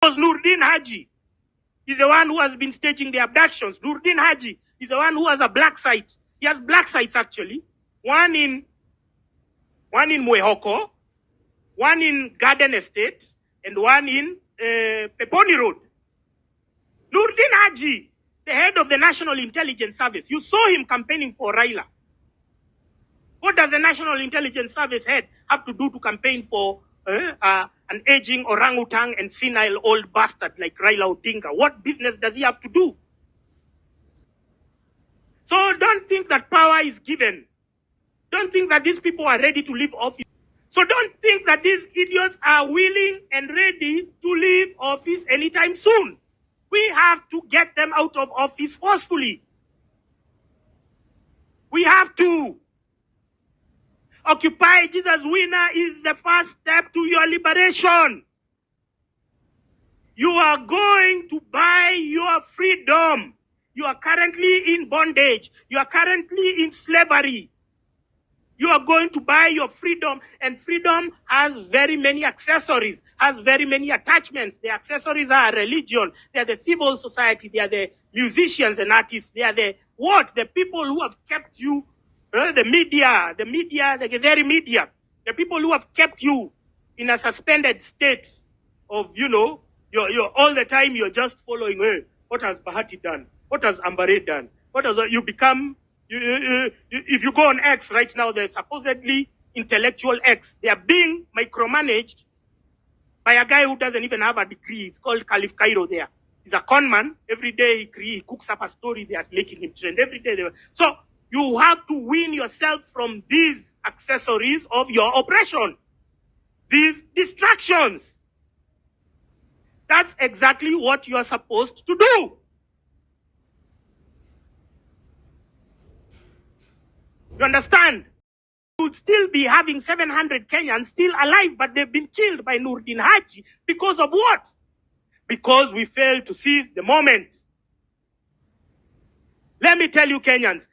Because Nurdin Haji is the one who has been staging the abductions. Nurdin Haji is the one who has a black site. He has black sites actually. One in Mwehoko, one in Garden Estate, and one in Peponi Road. Nurdin Haji, the head of the National Intelligence Service, you saw him campaigning for Raila. What does the National Intelligence Service head have to do to campaign for an aging orangutan and senile old bastard like Raila Odinga? What business does he have to do? So don't think that power is given. Don't think that these people are ready to leave office. So don't think that these idiots are willing and ready to leave office anytime soon. We have to get them out of office forcefully. We have to. Occupy Jesus winner is the first step to your liberation. You are going to buy your freedom. You are currently in bondage. You are currently in slavery. You are going to buy your freedom, and freedom has very many accessories, has very many attachments. The accessories are religion, they are the civil society, they are the musicians and artists, they are the what? The people who have kept you, the media, the very media, the people who have kept you in a suspended state of, you're all the time you're just following, hey, what has Bahati done? What has Ambare done? What has you become? If you go on X right now, they're supposedly intellectual X. They are being micromanaged by a guy who doesn't even have a degree. It's called Caliph Cairo there. He's a conman. Every day he cooks up a story. They are making him trend. Every day. So you have to wean yourself from these accessories of your oppression. These distractions. That's exactly what you're supposed to do. You understand? You would still be having 700 Kenyans still alive, but they've been killed by Nurdin Haji because of what? Because we failed to seize the moment. Let me tell you, Kenyans,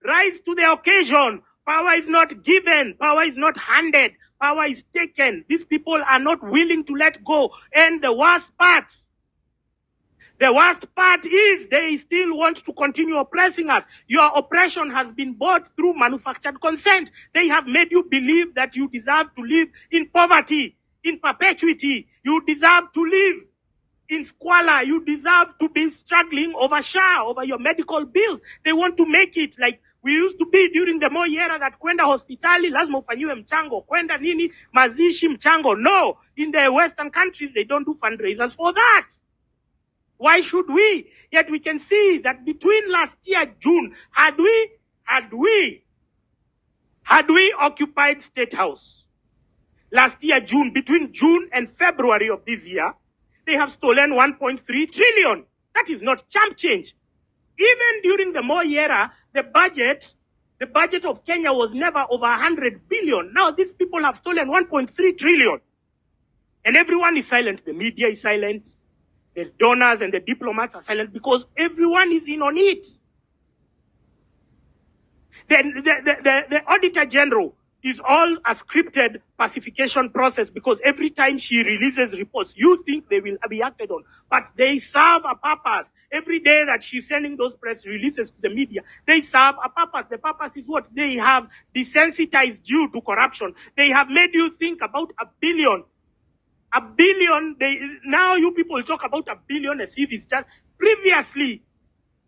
rise to the occasion. Power is not given. Power is not handed. Power is taken. These people are not willing to let go. And the worst part is they still want to continue oppressing us. Your oppression has been bought through manufactured consent. They have made you believe that you deserve to live in poverty, in perpetuity. You deserve to live in squalor. You deserve to be struggling over SHA, over your medical bills. They want to make it like we used to be during the Moi era, that kwenda hospitali lazima ufanyiwe mchango, kwenda nini mazishi mchango. No, in the Western countries they don't do fundraisers for that. Why should we? Yet we can see that between last year, June, had we occupied State House, last year, June, between June and February of this year, they have stolen 1.3 trillion. That is not chump change. Even during the Moi era, the budget of Kenya was never over 100 billion. Now these people have stolen 1.3 trillion. And everyone is silent. The media is silent. The donors and the diplomats are silent because everyone is in on it. The Auditor General is all a scripted pacification process because every time she releases reports, you think they will be acted on. But they serve a purpose. Every day that she's sending those press releases to the media, they serve a purpose. The purpose is what? They have desensitized you to corruption. They have made you think about a billion. A billion, now you people talk about a billion as if it's just previously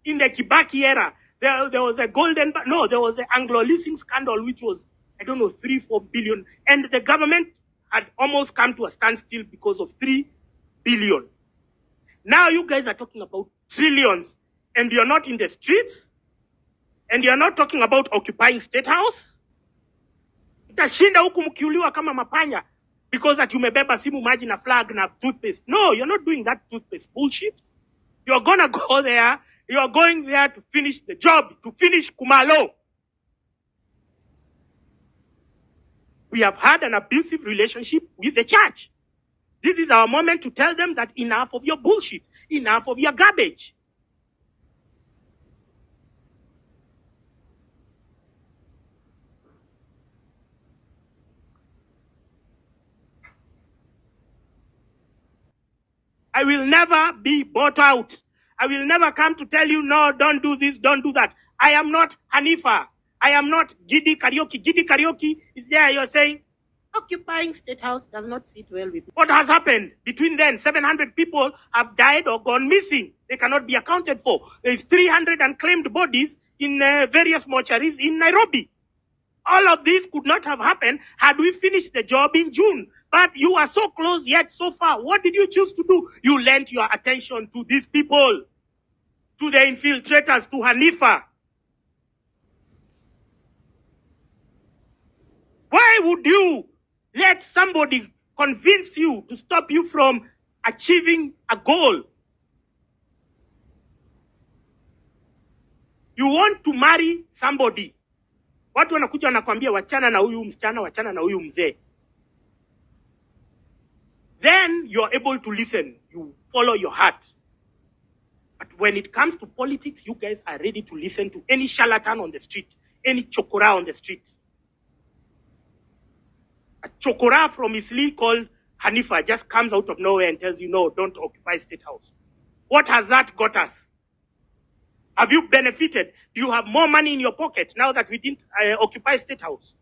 in the Kibaki era. There was a there was an Anglo leasing scandal, which was, 3-4 billion. And the government had almost come to a standstill because of 3 billion. Now you guys are talking about trillions and you're not in the streets and you're not talking about occupying State House. Itashinda huku mkiuliwa kama mapanya. Because that you may beba simu maji na flag na toothpaste. No, you're not doing that toothpaste bullshit. You're gonna go there. You're going there to finish the job, to finish Kumalo. We have had an abusive relationship with the church. This is our moment to tell them that enough of your bullshit, enough of your garbage. I will never be bought out. I will never come to tell you, no, don't do this, don't do that. I am not Hanifa. I am not Gidi Karaoke. Gidi Karaoke is there. You're saying, occupying State House does not sit well with me. What has happened between then? 700 people have died or gone missing. They cannot be accounted for. There is 300 unclaimed bodies in various mortuaries in Nairobi. All of this could not have happened had we finished the job in June. But you are so close yet so far. What did you choose to do? You lent your attention to these people, to the infiltrators, to Hanifa. Why would you let somebody convince you to stop you from achieving a goal? You want to marry somebody. Watu wanakuja wanakwambia wachana na huyu msichana, wachana na huyu mzee. Then you are able to listen. You follow your heart. But when it comes to politics, you guys are ready to listen to any charlatan on the street, any chokora on the street. A chokora from Isli called Hanifa just comes out of nowhere and tells you, no, don't occupy State House. What has that got us? Have you benefited? Do you have more money in your pocket now that we didn't occupy State House?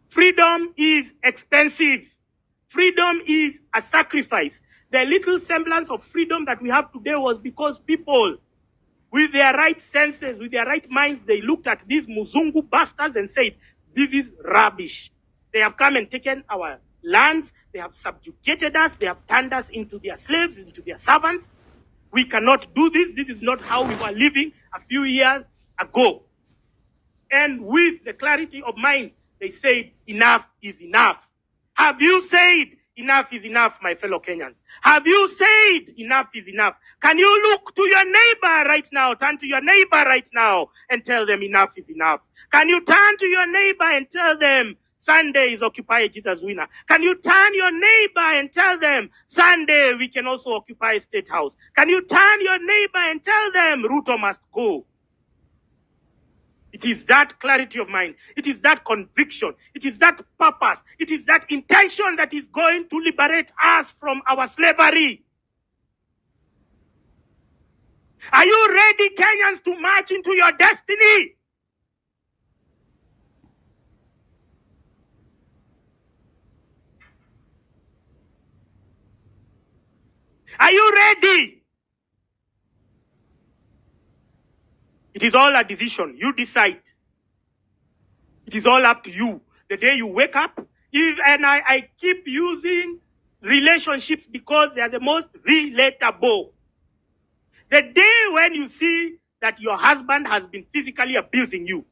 Freedom is expensive. Freedom is a sacrifice. The little semblance of freedom that we have today was because people, with their right senses, with their right minds, they looked at these Muzungu bastards and said, this is rubbish. They have come and taken our lands. They have subjugated us. They have turned us into their slaves, into their servants. We cannot do this. This is not how we were living a few years ago. And with the clarity of mind, they said, enough is enough. Have you said enough is enough, my fellow Kenyans? Have you said enough is enough? Can you look to your neighbor right now, turn to your neighbor right now and tell them enough is enough? Can you turn to your neighbor and tell them Sunday is Occupy Jesus Winner? Can you turn your neighbor and tell them Sunday we can also occupy State House? Can you turn your neighbor and tell them Ruto must go? It is that clarity of mind. It is that conviction. It is that purpose. It is that intention that is going to liberate us from our slavery. Are you ready, Kenyans, to march into your destiny? Are you ready? It is all a decision. You decide. It is all up to you. The day you wake up, and I keep using relationships because they are the most relatable. The day when you see that your husband has been physically abusing you.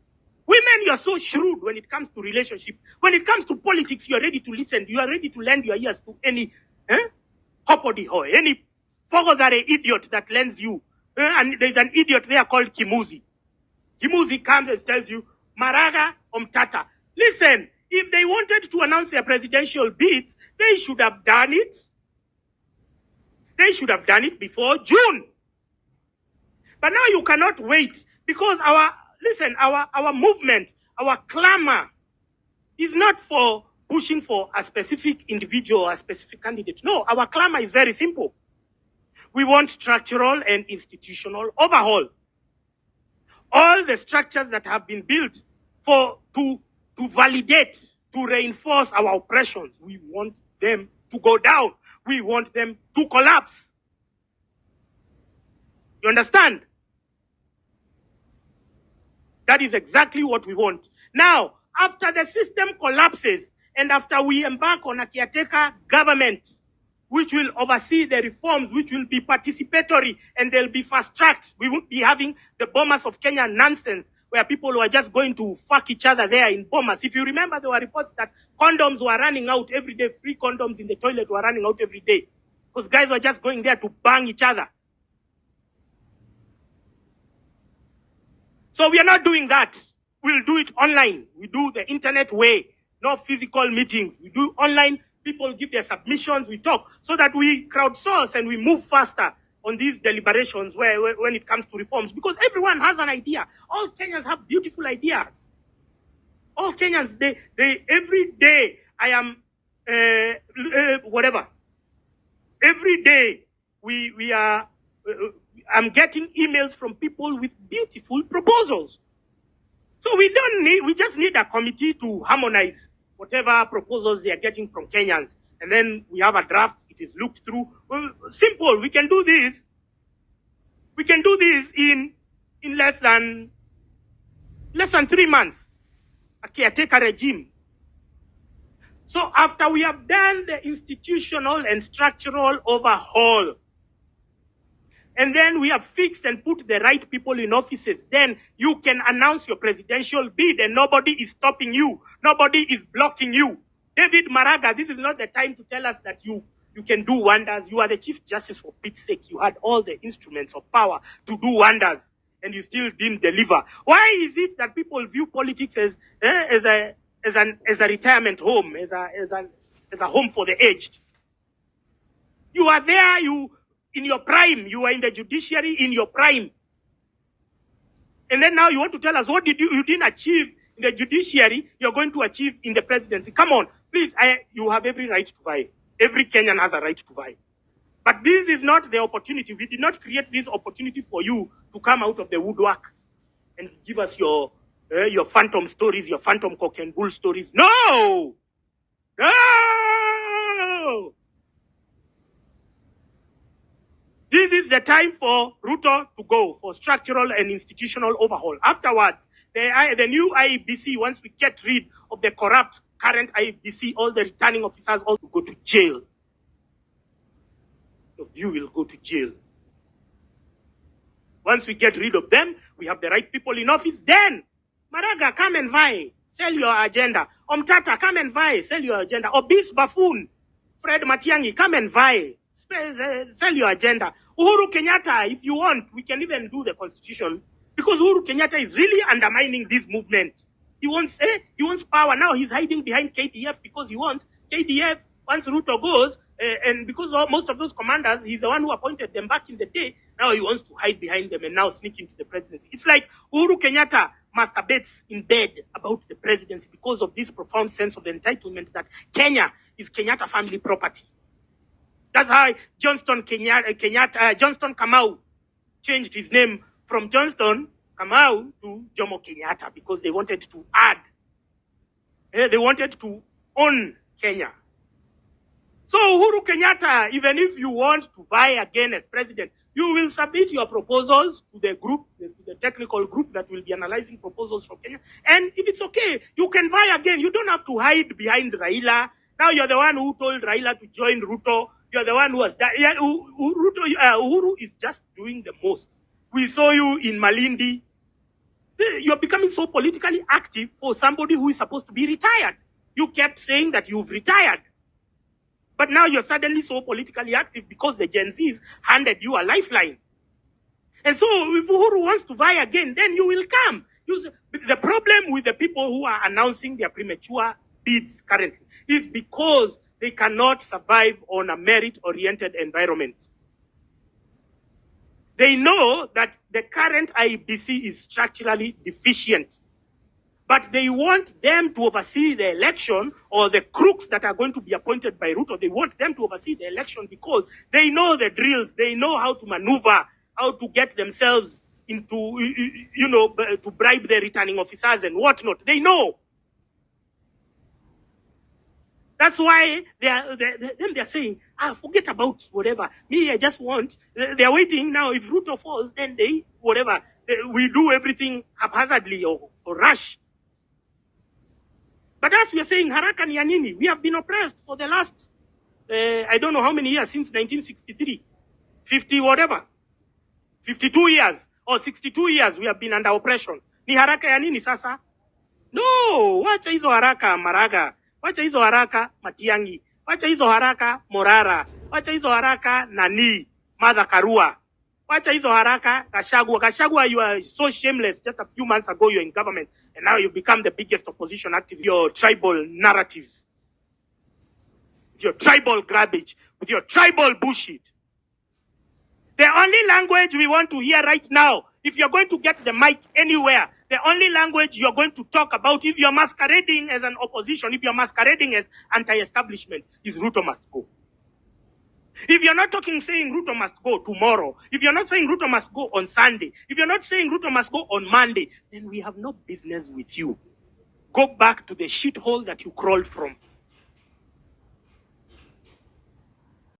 Women, you are so shrewd when it comes to relationship. When it comes to politics, you are ready to listen. You are ready to lend your ears to any hopodihoy, any fogodare idiot that lends you. And there's an idiot there called Kimuzi. Kimuzi comes and tells you, Maraga Omtata. Listen, if they wanted to announce their presidential bids, they should have done it. They should have done it before June. But now you cannot wait because our movement, our clamor is not for pushing for a specific individual or a specific candidate. No, our clamor is very simple. We want structural and institutional overhaul. All the structures that have been built to validate, to reinforce our oppressions, we want them to go down. We want them to collapse. You understand? That is exactly what we want. Now, after the system collapses and after we embark on a caretaker government, which will oversee the reforms, which will be participatory, and they'll be fast-tracked. We won't be having the Bomas of Kenya nonsense, where people were just going to fuck each other there in Bomas. If you remember, there were reports that condoms were running out every day. Free condoms in the toilet were running out every day. Because guys were just going there to bang each other. So we are not doing that. We'll do it online. We do the internet way. No physical meetings. We do online. People give their submissions, we talk, so that we crowdsource and we move faster on these deliberations when it comes to reforms. Because everyone has an idea. All Kenyans have beautiful ideas. All Kenyans, they every day I am, Every day, I'm getting emails from people with beautiful proposals. So we just need a committee to harmonize whatever proposals they are getting from Kenyans. And then we have a draft, it is looked through. Simple, we can do this. We can do this in less than 3 months. A caretaker regime. So after we have done the institutional and structural overhaul, and then we have fixed and put the right people in offices, then you can announce your presidential bid and nobody is stopping you. Nobody is blocking you. David Maraga, this is not the time to tell us that you can do wonders. You are the Chief Justice, for Pete's sake. You had all the instruments of power to do wonders and you still didn't deliver. Why is it that people view politics as a retirement home, as a home for the aged? You are there, in your prime, you are in the judiciary in your prime. And then now you want to tell us what you didn't achieve in the judiciary, you're going to achieve in the presidency. Come on, please, you have every right to vie. Every Kenyan has a right to vie. But this is not the opportunity. We did not create this opportunity for you to come out of the woodwork and give us your phantom stories, your phantom cock and bull stories. No! No! This is the time for Ruto to go for structural and institutional overhaul. Afterwards, the new IEBC, once we get rid of the corrupt current IEBC, all the returning officers all will go to jail. You will go to jail. Once we get rid of them, we have the right people in office. Then, Maraga, come and vie. Sell your agenda. Omtata, come and vie. Sell your agenda. Obese buffoon, Fred Matiang'i, come and vie. Sell your agenda. Uhuru Kenyatta, if you want, we can even do the constitution, because Uhuru Kenyatta is really undermining this movement. He wants power. Now he's hiding behind KDF because he wants KDF. Once Ruto goes, and because most of those commanders, he's the one who appointed them back in the day. Now he wants to hide behind them and now sneak into the presidency. It's like Uhuru Kenyatta masturbates in bed about the presidency because of this profound sense of entitlement that Kenya is Kenyatta family property. That's how Johnston Kamau changed his name from Johnston Kamau to Jomo Kenyatta because they wanted to add. They wanted to own Kenya. So Uhuru Kenyatta, even if you want to vie again as president, you will submit your proposals to the group, the technical group that will be analyzing proposals for Kenya. And if it's okay, you can vie again. You don't have to hide behind Raila. Now you're the one who told Raila to join Ruto. You're the one who has done. Yeah, Uhuru is just doing the most. We saw you in Malindi. You're becoming so politically active for somebody who is supposed to be retired. You kept saying that you've retired. But now you're suddenly so politically active because the Gen Zs handed you a lifeline. And so if Uhuru wants to vie again, then you will come. The problem with the people who are announcing their premature bids currently is because they cannot survive on a merit-oriented environment. They know that the current IEBC is structurally deficient. But they want them to oversee the election, or the crooks that are going to be appointed by Ruto, they want them to oversee the election because they know the drills, they know how to maneuver, how to get themselves into, to bribe the returning officers and whatnot. They know. That's why they're saying, forget about whatever. Me, I just want, they're waiting now. If Ruto falls, then we do everything haphazardly or rush. But as we are saying, haraka ni ya nini? We have been oppressed for the last, I don't know how many years, since 1963. 52 years or 62 years we have been under oppression. Ni haraka ya nini sasa? No, wacha hizo haraka Maraga. Wacha hizo haraka Matiang'i. Wacha hizo haraka Morara. Wacha hizo haraka Nani, Martha Karua. Wacha hizo haraka Gachagua. Gachagua, you are so shameless. Just a few months ago, you're in government. And now you become the biggest opposition activist. Your tribal narratives. With your tribal garbage. With your tribal bullshit. The only language we want to hear right now, if you're going to get the mic anywhere, the only language you're going to talk about, if you're masquerading as an opposition, if you're masquerading as anti-establishment, is Ruto must go. If you're not talking saying Ruto must go tomorrow, if you're not saying Ruto must go on Sunday, if you're not saying Ruto must go on Monday, then we have no business with you. Go back to the shithole that you crawled from.